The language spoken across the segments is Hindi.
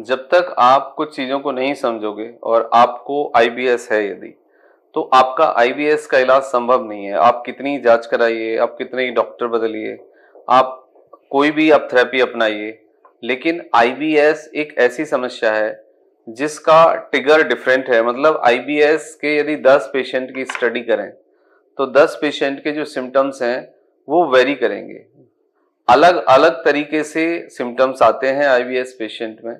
जब तक आप कुछ चीज़ों को नहीं समझोगे और आपको आईबीएस है यदि, तो आपका आईबीएस का इलाज संभव नहीं है। आप कितनी जांच कराइए, आप कितने डॉक्टर बदलिए, आप कोई भी आप थेरेपी अपनाइए, लेकिन आईबीएस एक ऐसी समस्या है जिसका ट्रिगर डिफरेंट है। मतलब आईबीएस के यदि 10 पेशेंट की स्टडी करें तो 10 पेशेंट के जो सिम्टम्स हैं वो वेरी करेंगे। अलग अलग तरीके से सिम्टम्स आते हैं आईबीएस पेशेंट में,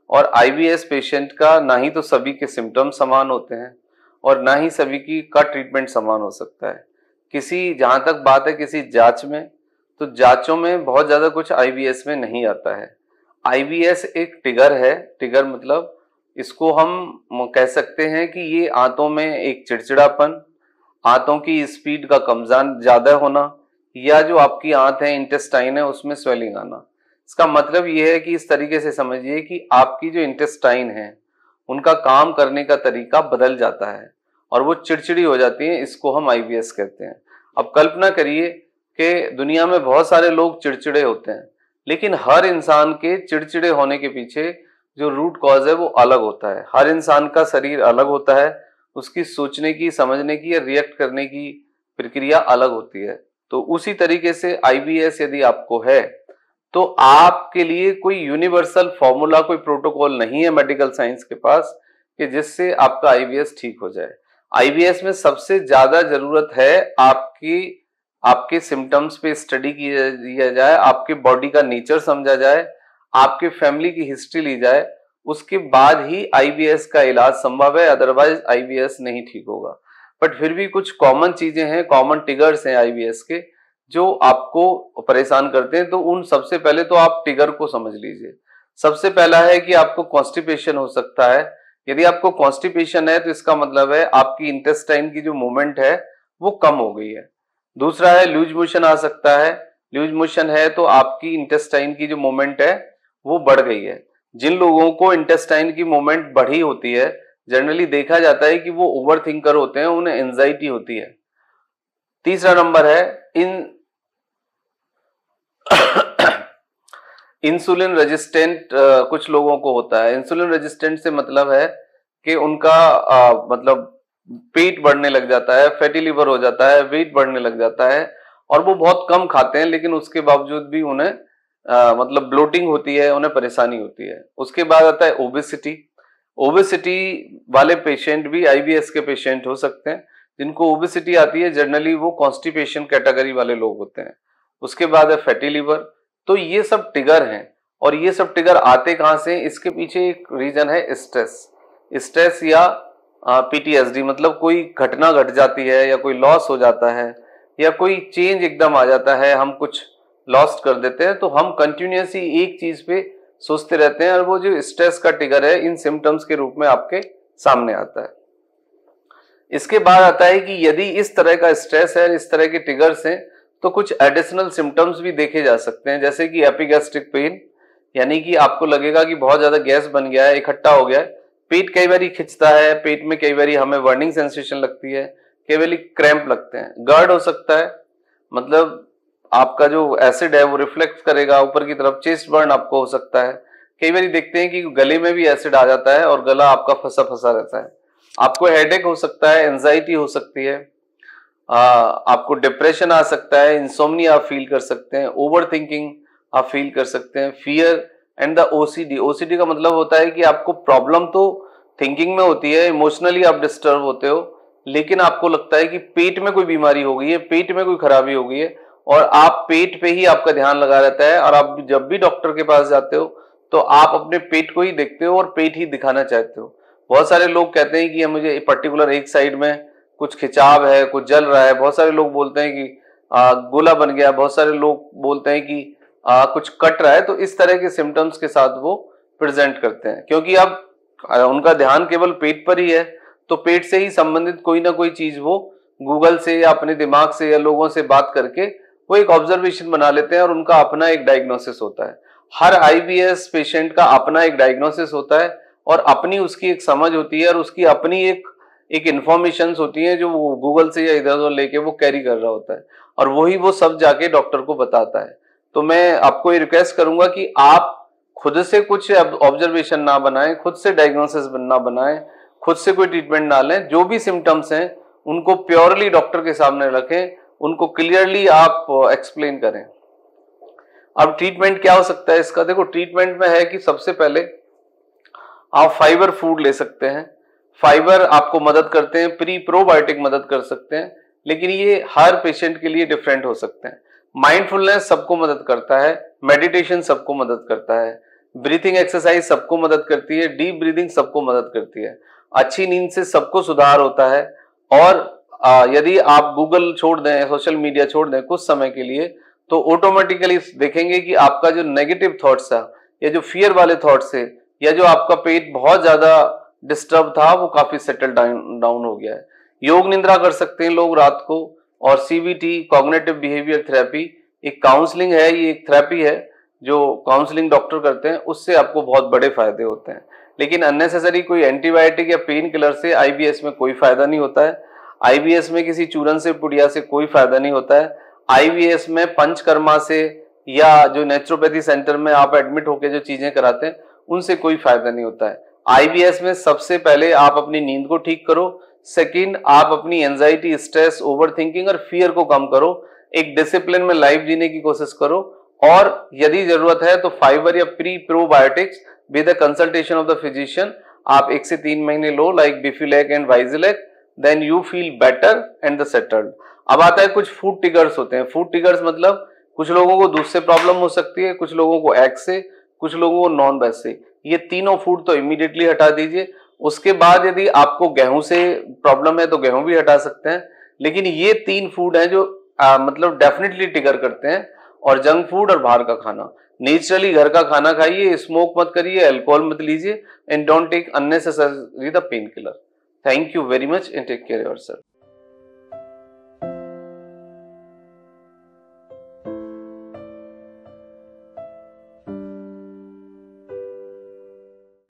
और आईबीएस पेशेंट का ना ही तो सभी के सिम्टम्स समान होते हैं और ना ही सभी की का ट्रीटमेंट समान हो सकता है। जहां तक बात है किसी जांच में, तो जांचों में बहुत ज्यादा कुछ आईबीएस में नहीं आता है। आईबीएस एक ट्रिगर है। ट्रिगर मतलब इसको हम कह सकते हैं कि ये आंतों में एक चिड़चिड़ापन, आंतों की स्पीड का कमजान ज्यादा होना, या जो आपकी आंत है इंटेस्टाइन है उसमें स्वेलिंग आना। इसका मतलब ये है कि इस तरीके से समझिए कि आपकी जो इंटेस्टाइन है उनका काम करने का तरीका बदल जाता है और वो चिड़चिड़ी हो जाती है। इसको हम आईबीएस कहते हैं। अब कल्पना करिए कि दुनिया में बहुत सारे लोग चिड़चिड़े होते हैं, लेकिन हर इंसान के चिड़चिड़े होने के पीछे जो रूट कॉज है वो अलग होता है। हर इंसान का शरीर अलग होता है, उसकी सोचने की, समझने की या रिएक्ट करने की प्रक्रिया अलग होती है। तो उसी तरीके से आईबीएस यदि आपको है तो आपके लिए कोई यूनिवर्सल फॉर्मूला, कोई प्रोटोकॉल नहीं है मेडिकल साइंस के पास कि जिससे आपका आईबीएस ठीक हो जाए। आईबीएस में सबसे ज्यादा जरूरत है आपके सिम्टम्स पे स्टडी किया जाए, आपके बॉडी का नेचर समझा जाए, आपके फैमिली की हिस्ट्री ली जाए, उसके बाद ही आईबीएस का इलाज संभव है। अदरवाइज आईबीएस नहीं ठीक होगा। बट फिर भी कुछ कॉमन चीजें हैं, कॉमन ट्रिगर्स हैं आईबीएस के जो आपको परेशान करते हैं। तो उन सबसे पहले तो आप ट्रिगर को समझ लीजिए। सबसे पहला है कि आपको कॉन्स्टिपेशन हो सकता है। यदि आपको कॉन्स्टिपेशन है तो इसका मतलब है आपकी इंटेस्टाइन की जो मूवमेंट है वो कम हो गई है। दूसरा है लूज मोशन आ सकता है। लूज मोशन है तो आपकी इंटेस्टाइन की जो मूवमेंट है वो बढ़ गई है। जिन लोगों को इंटेस्टाइन की मूवमेंट बढ़ी होती है, जनरली देखा जाता है कि वो ओवर थिंकर होते हैं, उन्हें एंजाइटी होती है। तीसरा नंबर है इंसुलिन रेजिस्टेंट कुछ लोगों को होता है। इंसुलिन रेजिस्टेंट से मतलब है कि उनका मतलब पेट बढ़ने लग जाता है, फैटी लिवर हो जाता है, वेट बढ़ने लग जाता है, और वो बहुत कम खाते हैं लेकिन उसके बावजूद भी उन्हें मतलब ब्लोटिंग होती है, उन्हें परेशानी होती है। उसके बाद आता है ओबेसिटी। ओबेसिटी वाले पेशेंट भी आईबीएस के पेशेंट हो सकते हैं। जिनको ओबेसिटी आती है जनरली वो कॉन्स्टिपेशन कैटेगरी वाले लोग होते हैं। उसके बाद है फैटी लिवर। तो ये सब ट्रिगर हैं, और ये सब ट्रिगर आते कहां से? इसके पीछे एक रीजन है स्ट्रेस। स्ट्रेस या पीटीएसडी, मतलब कोई घटना घट जाती है या कोई लॉस हो जाता है या कोई चेंज एकदम आ जाता है, हम कुछ लॉस्ट कर देते हैं, तो हम कंटिन्यूसली एक चीज पे सोचते रहते हैं और वो जो स्ट्रेस का ट्रिगर है इन सिम्टम्स के रूप में आपके सामने आता है। इसके बाद आता है कि यदि इस तरह का स्ट्रेस है, इस तरह के ट्रिगर्स हैं, तो कुछ एडिशनल सिम्टम्स भी देखे जा सकते हैं, जैसे कि एपिगैस्ट्रिक पेन, यानी कि आपको लगेगा कि बहुत ज्यादा गैस बन गया है, इकट्ठा हो गया है, पेट कई बार खिंचता है, पेट में कई बार हमें बर्निंग सेंसेशन लगती है, कई बार क्रैम्प लगते हैं। गर्ड हो सकता है, मतलब आपका जो एसिड है वो रिफ्लेक्ट करेगा ऊपर की तरफ। चेस्ट बर्न आपको हो सकता है। कई बार देखते हैं कि गले में भी एसिड आ जाता है और गला आपका फंसा फंसा रहता है। आपको हेडेक हो सकता है, एंजाइटी हो सकती है, आपको डिप्रेशन आ सकता है, इंसोम्निया आप फील कर सकते हैं, ओवर थिंकिंग आप फील कर सकते हैं, fear and the OCD. OCD का मतलब होता है कि आपको प्रॉब्लम तो थिंकिंग में होती है, इमोशनली आप डिस्टर्ब होते हो, लेकिन आपको लगता है कि पेट में कोई बीमारी हो गई है, पेट में कोई खराबी हो गई है, और आप पेट पे ही आपका ध्यान लगा रहता है। और आप जब भी डॉक्टर के पास जाते हो तो आप अपने पेट को ही देखते हो और पेट ही दिखाना चाहते हो। बहुत सारे लोग कहते हैं कि मुझे पर्टिकुलर एक साइड में कुछ खिंचाव है, कुछ जल रहा है। बहुत सारे लोग बोलते हैं कि गोला बन गया। बहुत सारे लोग बोलते हैं कि कुछ कट रहा है। तो इस तरह के सिम्टम्स के साथ वो प्रेजेंट करते हैं, क्योंकि अब उनका ध्यान केवल पेट पर ही है, तो पेट से ही संबंधित कोई ना कोई चीज वो गूगल से या अपने दिमाग से या लोगों से बात करके वो एक ऑब्जर्वेशन बना लेते हैं और उनका अपना एक डायग्नोसिस होता है। हर आईबीएस पेशेंट का अपना एक डायग्नोसिस होता है और अपनी उसकी एक समझ होती है और उसकी अपनी एक इंफॉर्मेशन होती है जो वो गूगल से या इधर उधर लेके वो कैरी कर रहा होता है, और वही वो सब जाके डॉक्टर को बताता है। तो मैं आपको ये रिक्वेस्ट करूंगा कि आप खुद से कुछ ऑब्जर्वेशन ना बनाएं, खुद से डायग्नोसिस ना बनाएं, खुद से कोई ट्रीटमेंट ना लें। जो भी सिम्टम्स हैं उनको प्योरली डॉक्टर के सामने रखें, उनको क्लियरली आप एक्सप्लेन करें। अब ट्रीटमेंट क्या हो सकता है इसका? देखो, ट्रीटमेंट में है कि सबसे पहले आप फाइबर फूड ले सकते हैं। फाइबर आपको मदद करते हैं, प्री प्रोबायोटिक मदद कर सकते हैं, लेकिन ये हर पेशेंट के लिए डिफरेंट हो सकते हैं। माइंडफुलनेस सबको मदद करता है, मेडिटेशन सबको मदद करता है, ब्रीथिंग एक्सरसाइज सबको मदद करती है, डीप ब्रीदिंग सबको मदद करती है, अच्छी नींद से सबको सुधार होता है। और यदि आप गूगल छोड़ दें, सोशल मीडिया छोड़ दें कुछ समय के लिए, तो ऑटोमेटिकली देखेंगे कि आपका जो नेगेटिव थॉट्स था या जो फियर वाले थॉट्स थे या जो आपका पेट बहुत ज्यादा डिस्टर्ब था वो काफी सेटल डाउन हो गया है। योग निद्रा कर सकते हैं लोग रात को, और सीबीटी कॉग्निटिव बिहेवियर थेरेपी एक काउंसलिंग है, ये एक थेरेपी है जो काउंसलिंग डॉक्टर करते हैं, उससे आपको बहुत बड़े फायदे होते हैं। लेकिन अननेसेसरी कोई एंटीबायोटिक या पेन किलर से आईबीएस में कोई फायदा नहीं होता है। आईबीएस में किसी चूरन से पुड़िया से कोई फायदा नहीं होता है। आईबीएस में पंचकर्मा से या जो नेचुरोपैथी सेंटर में आप एडमिट होकर जो चीजें कराते हैं उनसे कोई फायदा नहीं होता है। आईबीएस में सबसे पहले आप अपनी नींद को ठीक करो, सेकंड आप अपनी एंजाइटी, स्ट्रेस, ओवरथिंकिंग और फियर को कम करो, एक डिसिप्लिन में लाइफ जीने की कोशिश करो, और यदि जरूरत है तो फाइबर या pre probiotics with the consultation of the physician आप 1 से 3 महीने लो, like Bifilac and Vizylac, then you feel better and the settled. अब आता है कुछ फूड ट्रिगर्स होते हैं। फूड ट्रिगर्स मतलब कुछ लोगों को दूध से प्रॉब्लम हो सकती है, कुछ लोगों को एग से, कुछ लोगों को नॉन वेज से। ये तीनों फूड तो इमीडिएटली हटा दीजिए। उसके बाद यदि आपको गेहूं से प्रॉब्लम है तो गेहूं भी हटा सकते हैं, लेकिन ये 3 फूड हैं जो मतलब डेफिनेटली ट्रिगर करते हैं। और जंक फूड और बाहर का खाना, नेचुरली घर का खाना खाइए, स्मोक मत करिए, अल्कोहल मत लीजिए, and don't take unnecessary the painkiller. Thank you very much and take care yourself.